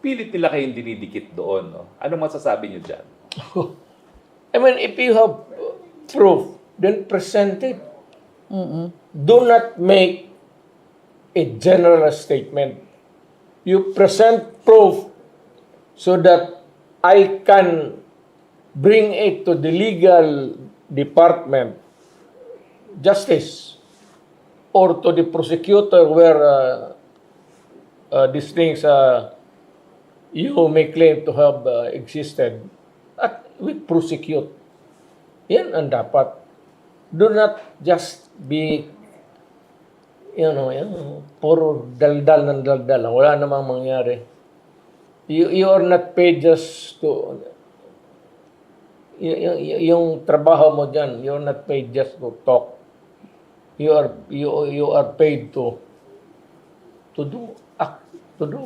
pilit nila kayong dinidikit doon. No? Anong masasabi niyo dyan? I mean, if you have proof, then present it. Do not make a general statement. You present proof so that I can bring it to the legal department, justice, or to the prosecutor where these things you may claim to have existed, at we prosecute. Yan ang dapat. Do not just be, puro daldal ng daldal. Wala namang mangyari. You are not paid just to, yung trabaho mo dyan, you're not paid just to talk. You are paid to do, act, to do